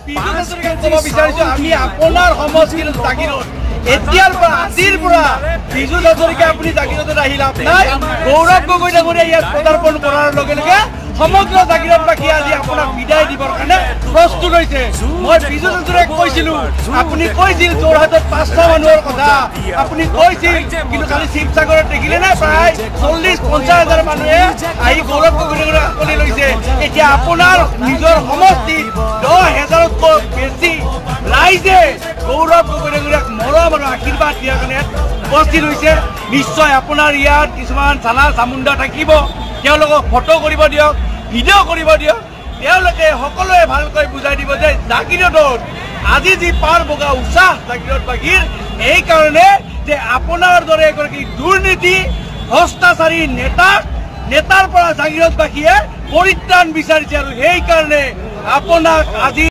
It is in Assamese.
ক'ব বিচাৰিছো আমি আপোনাৰ সমষ্টিৰ জাগিৰত এতিয়াৰ পৰা আজিৰ পৰা বিজু হাজৰিকা আপুনি জাগিৰতত আহি লাভ নাই। গৌৰৱ গগৈ ডাঙৰীয়া ইয়াত পদাৰ্পণ কৰাৰ লগে লগে সমগ্ৰ জাগিৰতবাসী আজি আপোনাক বিদায় দিবৰ কাৰণে প্ৰস্তুত হৈছে। মই বিজু হাজৰিকাক কৈছিলো, আপুনি কৈছিল যোৰহাটত 500 মানুহৰ কথা আপুনি কৈছিল, কিন্তু কালি শিৱসাগৰত দেখিলে নে প্ৰায় 40-50 হাজাৰ মানুহে আহি গৌৰৱ গগৈ ডাঙৰীয়াক সাকলি লৈছে। এতিয়া আপোনাৰ নিজৰ সমষ্টিত 10,000তকৈ বেছি ৰাইজে গৌৰৱ গগৈ ডাঙৰীয়াক মৰম আৰু আশীৰ্বাদ দিয়াৰ কাৰণে উপস্থিত হৈছে। নিশ্চয় আপোনাৰ ইয়াত কিছুমান চালা চামুণ্ডা থাকিব, তেওঁলোকক ফটো কৰিব দিয়ক, ভিডিঅ' কৰিব দিয়ক, তেওঁলোকে সকলোৱে ভালকৈ বুজাই দিব যে জাগিৰতত আজি যি পাৰ বগা উৎসাহ জাগিৰতবাসীৰ এই কাৰণে যে আপোনাৰ দৰে এগৰাকী দুৰ্নীতি ভ্ৰষ্টাচাৰী নেতাৰ পৰা জাগিৰতবাসীয়ে পৰিত্ৰাণ বিচাৰিছে আৰু সেইকাৰণে আপোনাক আজি